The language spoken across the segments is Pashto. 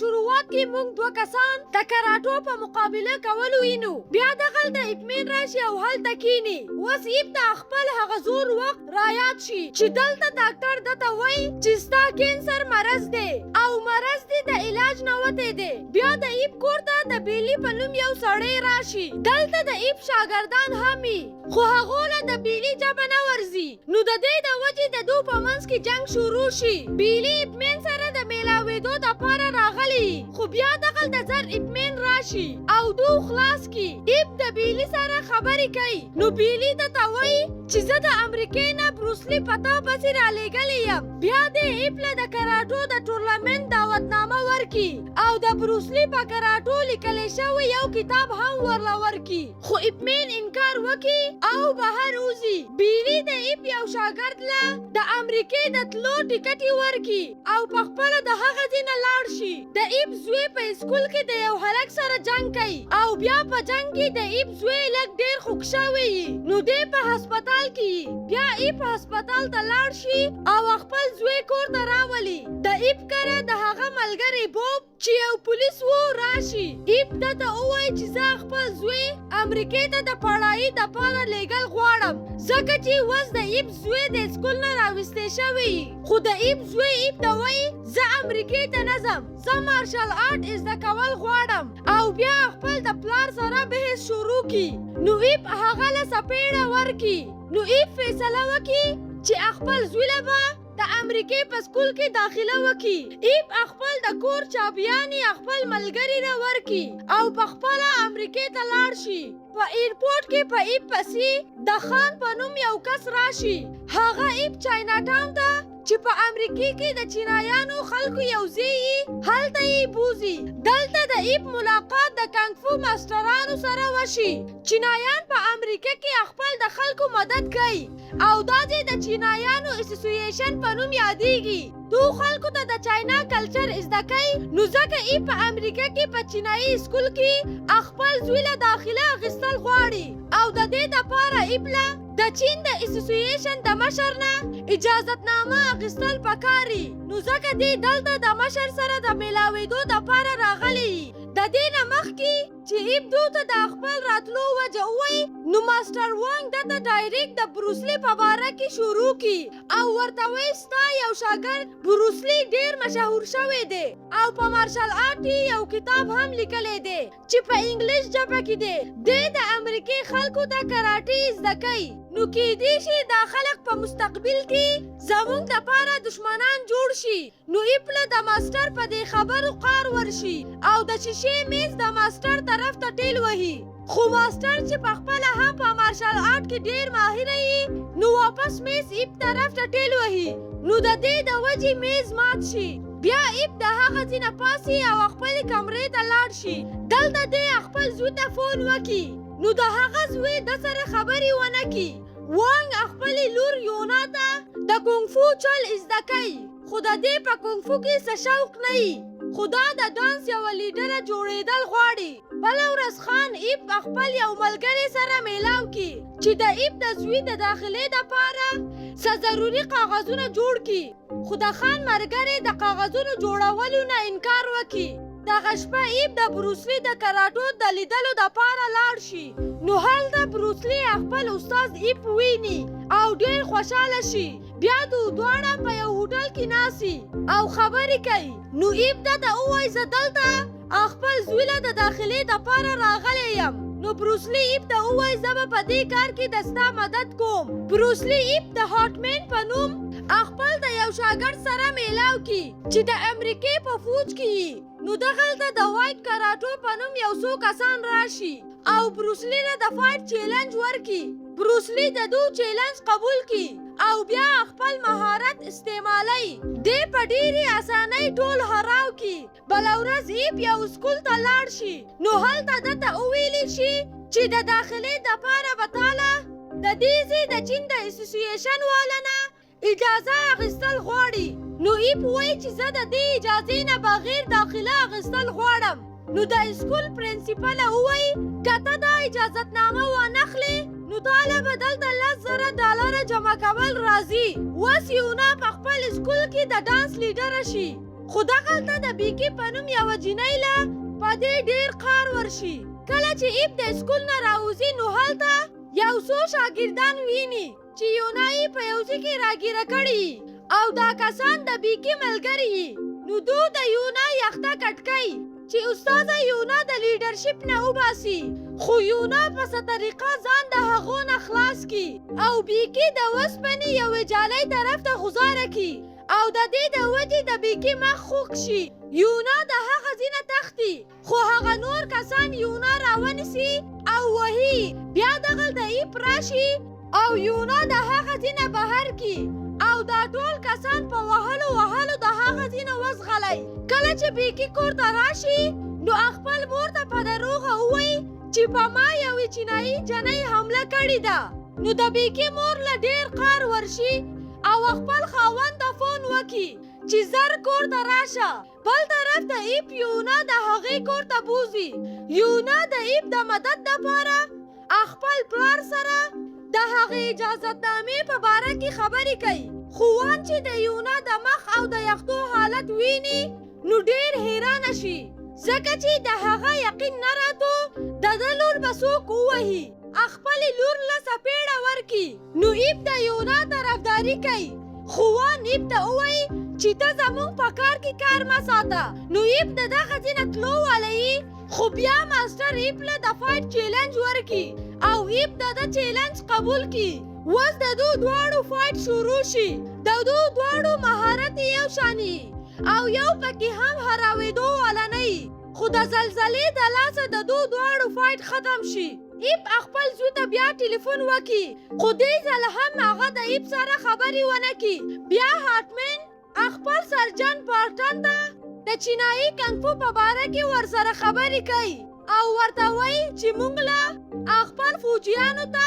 شروعات کې موږ دوه کسان د کراټو په مقابله کولو وینو. بیا دغلته اطمین راشي او هلته کینی. اوس ایب ته خپل هغه زور وخت رایاد شي چې دلته ډاکټر دته وایي چې ستا کینسر مرض دی او مرض دی د علاج نه وتی دی. بیا د ایب کور ته د بیلی په نوم یو سړی راشي. دلته د ایب شاګردان هم وي خو هغو له د بیلی جبه نه ورځي. نو د دې د وجې د دو په منځ کې جنګ شروع شي. بیلی اطمین سره د میلاوېدو دپاره راغلی خو بیا دغلته زر اطمین راشي او دو خلاص کی. ایب د بیلی سره خبرې کوي. نو بیلی ته وایي چې زه د امریکې نه بروسلی پتا پسې رالیږلی یم. بیا دې ایب له د کراټو د ټورنمنټ دعوتنامه ورکي او د بروسلی په کراټو لیکلی شوی یو کتاب هم ورله ورکي. خو اطمین انکار وکي او بهر وځي. بیلی د ایب یو شاګرد له د امریکې د تلو ټکټ ورکي او په خپله د هغه ځای نه لاړ شي. د ایب زوی په اسکول کې د یو هلک سره جنګ کوي او بیا په جنګ کې د ایب زوی لږ ډېر خوږ شوی نو دی په هسپتال کې. بیا ایب هسپتال ته لاړ شي او خپل زوی کور ته راولي. د ایب کره د هغه ملګری بوب چې یو پولیس و راشي. ایب دته ووایي چې زه خپل زوی امریکې ته د پړایي دپاره لیږل غواړم ځکه چې اوس د ایب زوی د اسکول نه راویستی شوی. خو د ایب زوی ایب ته وایي زه امریکې ته نه ځم، زه مارشل آرټ زده کول غواړم او بیا خپل د پلار سره بحث شروع کی. نو ایب هغه له څپېړه ورکي. نو ایب فیصله وکي چې خپل زوی له به د امریکې په سکول کې داخله وکي. ایب خپل د کور چابیانې خپل ملګري له ورکي او په خپله امریکې ته لاړ شي. په ایرپورټ کې په ایب پسې د خان په نوم یو کس راشي. هغه ایب چاینا ټاون ته چې په امریکې کې د چینایانو خلکو یو ځای هلته یې بوزي. دلته د ایب ملاقات د کانګفو ماسټرانو سره وشي. چینایان په امریکا کې خپل د خلکو مدد کوي او دا ځای د چینایانو اسوسییشن په نوم یادېږي. دو خلکو ته د چاینا کلچر زده کوي. نو ځکه ایب په امریکا کې په چینایي اسکول کې خپل زوی له داخله اخیستل غواړي او د دې دپاره ایب له د چین د اسوسییشن د مشر نه اجازتنامه اخیستل پکاري. نو ځکه دې دلته د مشر سره د میلاوېدو دپاره راغلی. د دې نه مخکې چې ایب دو ته د خپل راتلو وجه ووایي نو ماسټر وانګ دته ډایرکټ د بروسلی په باره کې شروع کی او ورته وایي ستا یو شاګرد بروسلی ډېر مشهور شوی دی او په مارشل آرټ یو کتاب هم لیکلی دی چې په انګلیش ژبه کې دی. دی د امریکې خلکو ته کراټې زده کوي. نو کیدی شي دا خلک په مستقبل کې زموږ دپاره دشمنان جوړ شي. نو ایب له د ماسټر په دې خبرو قار ورشي او د شیشې میز د ماسټر طرف ته ټیل وهي. خو ماسټر چې په خپله هم په مارشل آرټ کې ډېر ماهر یي نو واپس میز ایب طرف ته ټیل وهي. نو د دې د وجې میز مات شي. بیا ایب د هغه ځای نه پاسي او خپلې کمرې ته لاړ شي. دلته دی خپل زوی ته فون وکي. نو د هغه زوی د سره خبرې ونه کي. وانګ خپلې لور یونا ته د کونګفو چل زده کوي خو د دې په کونګفو کې څه شوق نه وي خو دا د ډانس یوه لیډره جوړېدل غواړي. بله ورځ خان ایب خپل یو ملګري سره میلاو کی چې د ایب د زوی د داخلې دپاره څه ضروري کاغذونه جوړ کي. خو د خان ملګری د کاغذونو جوړولو نه انکار وکي. دغه شپه ایب د بروسلی د کراټو د لیدلو دپاره لاړ شي. نو هلته بروسلی خپل استاد ایب ویني او ډېر خوشحاله شي. بیا دواړه په یو هوټل کې ناسي او خبرې کوي. نو ایب دته ووایي زه دلته خپل زوی له د داخلې دپاره راغلی یم. نو بروسلی ایب ته ووایي زه به په دې کار کې د ستا مدد کوم. بروسلی ایب د هاټمین په نوم خپل د یو شاګرد سره میلاو کی چې د امریکې په فوج کې یي. نو دغلته د وایټ کراټو په نوم یو څو کسان راشي او بروسلی له د فایټ چیلنج ورکي. بروسلی د دو چیلنج قبول کی او بیا خپل مهارت استعمالوي. دی په ډېرې اسانۍ ټول هراو کی. بله ورځ ایب یو سکول ته لاړ شي. نو هلته دته وویلی شي چې د داخلې دپاره به تاله د دې ځای د چین د اسوسییشن والا نه اجازه اخیستل غواړي. نو ایب وایي چې زه د دې اجازې نه بغیر داخله اخیستل غواړم. نو د اسکول پرنسپله ووایي که ته دا اجازتنامه وانخلې نو تاله به دلته $10,000 جمع کول راځي. اوس یونا په خپل اسکول کې د ډانس لیډره شي خو دغلته د بیکي په نوم یوه جینۍ له په دې ډېر قار ورشي. کله چې ایب د اسکول نه راوځي نو هلته یو څو شاګردان ویني چې یونا یې په یو ځای کې راګیره کړي او دا کسان د بیکي ملګري یي. نو دو د یونا یخته کټ کوي چې استاده یونا د لیډرشپ نه وباسي، خو یونا په څه طریقه ځان د هغو نه خلاص کی او بیکي د وسپنې یوې جالۍ طرف ته غوځاره کی او د دې د وجې د بیکي مخ خوږ شي. یونا د هغه ځای نه تښتي، خو هغه نور کسان یونا راونیسي او وهي. بیا دغلته ایپ راشي او یونا د هغه ځای نه بهر کی او دا ټول کسان په وهلو د هغه ځای نه وزغلی. کله چې بیکي کور ته راشي نو خپل مور ته په دروغه ووایي چې په ما یوې چینایي جنۍ حمله کړې ده. نو د بیکي مور له ډېر قار ورشي او خپل خاوند ته فون وکړي چې زر کور ته راشه. بل طرف ته ایپ یونا د هغې کور ته بوځي. یونا د ایپ د مدد دپاره خپل پلار سره د هغې اجازتنامې په باره کې خبرې کوي. خو وان چې د یونا د مخ او د یختو حالت ویني نو ډېر حیرانه شي، ځکه چې د هغه یقین نه راتو د ده لور به څوک ووهي، خپلې لور له څپېړه ورکي. نو ایپ د یونا طرفداري کوي، خو وان ایپ ته ووایي چې ته زموږ په کار کې کار مه ساته. نو ایپ د دغه ځای نه تلو والی، خو بیا ماسټر ایپ له د فایټ چیلنج ورکي او ایپ د ده چیلنج قبول کی. وس د دو دواړو فایټ شروع شي. د دو دواړو مهارت یو شانی او یو پکې هم هراوېدو والا نه وي، خو د زلزلې د لاسه د دو دواړو فایټ ختم شي. ایپ خپل زوی ته بیا ټلیفون وکړي، خو دې ځل هم هغه د ایپ سره خبرې ونه کړي. بیا هارټمن خپل سرجن پارټن ته د چینایي کنګ فو په باره کې ورسره خبرې کوي او ورته وایي چې موږ له خپل فوجیانو ته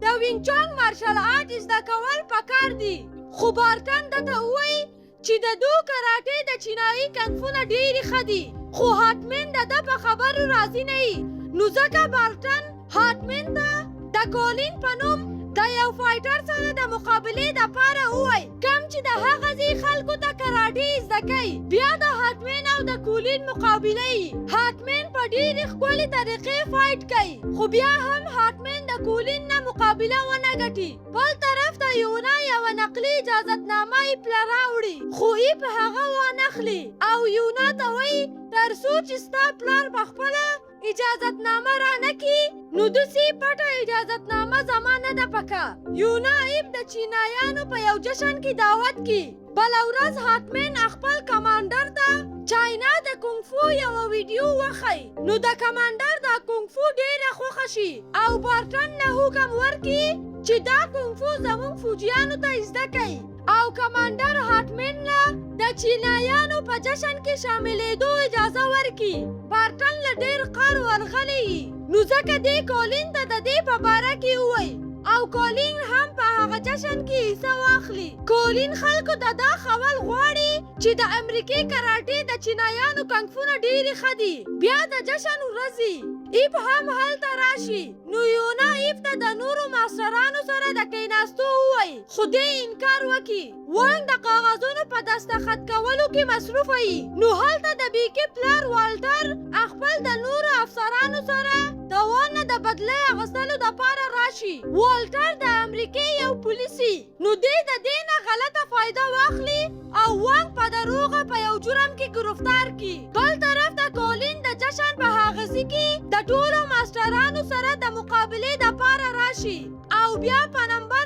د وینچانګ مارشل آرټ زده کول پکار دي. خو بارټن دته ووایي چې د دو کراټې د چینایي کنګ فو نه ډېرې ښه دي، خو هارټمن د ده په خبرو راضي نه وي. نو ځکه بارټن هارټمن ته د کولین په نوم د یو فایټر سره د مقابلې دپاره ووایي، کم چې د هغه ځای خلکو ته کراټې زده کوي. بیا د هارټمن او د کولین مقابله وي. هارټمن په ډېرې ښکلې طریقې فایټ کوي، خو بیا هم هارټمن د کولین نه مقابله ونه ګټي. بل طرف ته یونا یوه نقلي اجازتنامه ایپ له راوړي، خو ایپ هغه وانخلي او یونا ته وایي تر څو چې ستا پلار پخپله اجازتنامه را نکړي نو داسې پټه اجازتنامه زما نه ده پکار. یونا ایپ د چینایانو په یو جشن کې دعوت کی. بله ورځ هارټمن خپل کمانډر ته چاینا د کونګ فو یوه ویډیو وښیي. نو د کمانډر دا کونګ فو ډېره خوښه شي او بارټن له حکم ورکړي چې دا کونګ فو زموږ فوجیانو ته زده کوي او کمانډر هارټمن له د چینایانو په جشن کې شاملېدو اجازه ورکړي. بارټن له ډېر قهر ورغلی وي، نو ځکه دې کولین ته د دې په باره کې ووایي او کولین هم په هغه جشن کې حصه واخلي. کولین خلکو ته دا ښول غواړي چې د امریکې کراټې د چینایانو کنګ فو نه ډېرې ښه دي. بیا د جشن ورځې ایپ هم هلته راشي. نو یونا ایپ ته د نورو ماسټرانو سره د کښېناستو ووایي، خو دې انکار وکړي. وانګ د کاغذونو په دستخط کولو کې مصروفه وي. نو هلته د بیکي پلار والټر خپل د نورو افسرانو سره د وان نه د بدلې اخیستلو دپاره راشي. والټر د امریکې یو پولیسي، نو دې د دې نه غلطه فایده واخلي او وانګ په دروغه په یو جرم کې ګرفتار کړي. بل طرف ته کولین د جشن په هغه ځای کې د ټولو ماسټرانو سره د مقابلې دپاره راشي او بیا په نمبر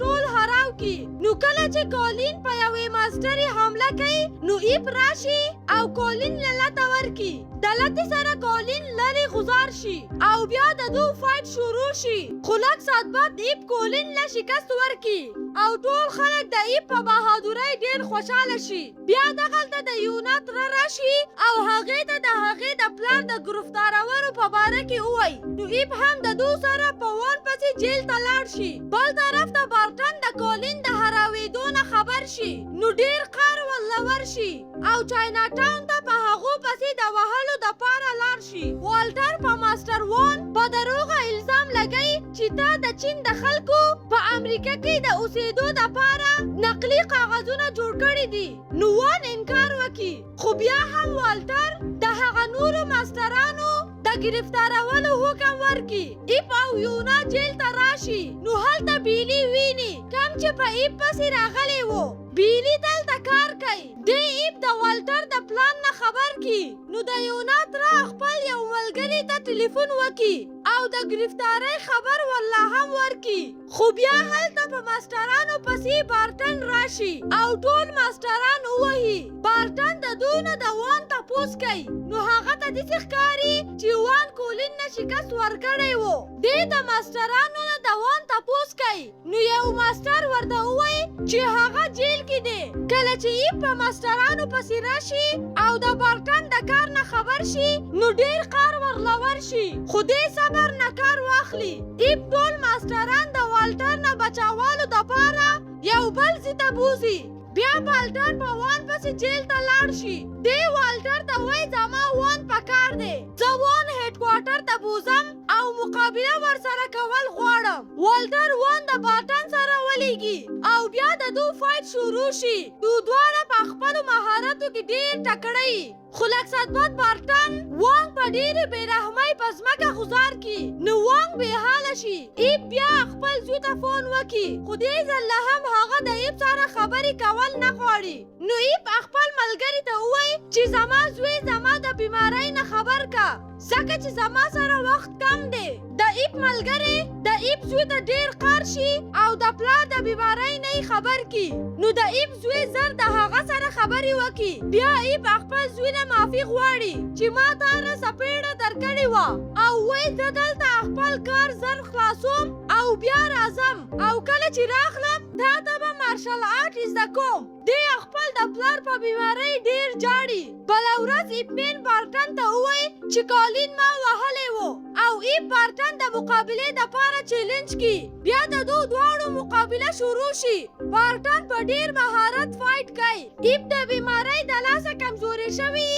ټول هراو کړي. نو کله چې کولین په یوې ماسټرې حمله کوي نو ایپ راشي او کولین له لته ورکړي. د لتې سره کولین لرې غوځار شي او بیا د دو فایټ شروع شي. خو لږ ساعت بعد ایپ کولین له شکست ورکړي او ټول خلک د ایپ په بهادورۍ ډېر خوشحاله شي. بیا دغلته د یونا تره راشي او هغې ته د هغې د پلار د ګرفتارولو په باره کې ووایي. نو ایپ هم د دو سره په وان پسې جیل ته لاړ شي. بل طرف ته بارټن د کولین د هراوېدو نه خبر شي، نو ډېر قهر ولور شي او چاینا ټاون ته په هغو پسې د وهلو دپاره لاړ شي. والټر په ماسټر وان په دروغه الزام لګوي چې تا د چین د خلکو په امریکا کې د اوسېدو دپاره نقلي کاغذونه جوړ کړي دي نو وان انکار وکي خو بیا هم والټر د هغه نورو ماسترانو د گرفتارولو حکم ورکي ایپ او یونا جیل ته راشي نو هلته بیلی ویني کم چې په ایپ پسې راغلی و بیلی دلته کار کوي دی ایپ د والټر د پلان نه خبر کی نو د یونا تره خپل یو ملګري ته ټلیفون وکي او د گرفتارۍ خبر والله هم ورکي خو بیا هلته په ماسترانو پسې بارټن راشي او ټول ماستران ووهي بارټن د دوی نه د وان تپوس کوي نو هغه ته داسې ښکاري چې وان کولین نه شکست ورکړی و دی د ماسترانو نه د وان تپوس کوي نو یو ماستر ورته ووایي چې هغه جیل کې دی کله چې ایپ په ماسترانو پسې راشي او د بارټن د کار نه خبر شي نو ډیر قار ورلور شي خو دی صبر نه کار واخلي ایپ ټول ماستران د والټر نه بچاوالو دپاره یو بل ځای ته بوځي بیا والټر په وان پسې جیل ته لاړ شي دی والټر ته وایي زما وان پکار دی زه وان هیډ کوارټر ته بوځم او مقابله ورسره کول غواړم والټر وان د بارټن سره ولیږي او بیا د دو فایټ شروع شي دو دواړه په خپلو مهارتو کې ډېر تکړه خو لږ څه بعد بارټن وانګ په ډېرې بېرحمۍ په ځمکه غوځار کړي نو وانګ بېحاله شي ایپ بیا خپل زوی ته فون وکړي خو دې ځل هم هغه د ایپ سره خبرې کول نه غواړي نو ایپ خپل ملګري ته ووایي چې زما زوی زما د بیمارۍ نه خبر کا ځکه چې زما سره وخت کم دی د ایپ ملګری د ایپ زوی ته ډېر قار شي او د پلار د بیمارۍ نه خبر کی نو د ایپ زوی زر د هغه سره خبرې وکړي بیا ایپ خپل زوی نه معافي غواړي چې ما تا نه سپېړه درکړې وه او وایي زه دلته خپل کار زر خلاصوم او بیا راځم او کله چې راغلم تا ته به مارشل آرټ زده کوم دی خپل د پلار په بیمارۍ ډېر جاړي بله ورځ ایپ مین بارټن ته ووایي چې کالین ما وهلی و او ایپ بارټن د مقابلې دپاره چیلنج کی بیا د دو دواړو مقابله شروع شي بارټن په ډېر مهارت فایټ کوي ایپ د بیمارۍ د لاسه کمزوري شوي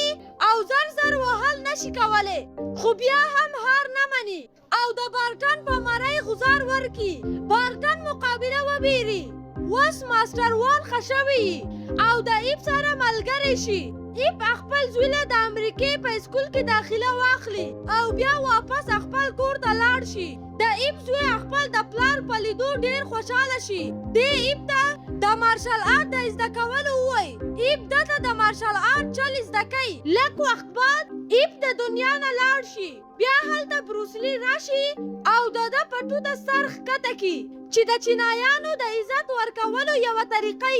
او زر زر وهل نشي کولی خو بیا هم هار نه مني او د بارټن په مرۍ غزار ورکي بارټن مقابله وبیري وس ماستر وان خشوي او د ایپ سره ملګری شي ایپ خپل زوی له د امریکې په اسکول کې داخله واخلي او بیا واپس خپل کور ته لاړ شي د ایپ زوی خپل د پلار په لیدو ډېر خوشحاله شي دی ایپ ته د مارشل آرټ د زده کولو ووایي ایپ دته د مارشل آرټ چل زده کوي لږ وخت بعد ایپ د دنیا نه لاړ شي بیا هلته بروسلی راشي او د ده په ټوټه سر ښکته کړي چې د چینایانو د عزت ورکولو یوه طریقه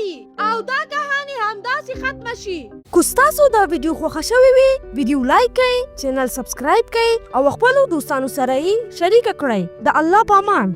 او دا کهاني همداسې ختمه شي که ستاسو دا ویډیو خوښه شوې وي ویډیو لایک کړئ چینل سبسکرایب کړئ او خپلو دوستانو سره یې شریکه کړئ د الله په امان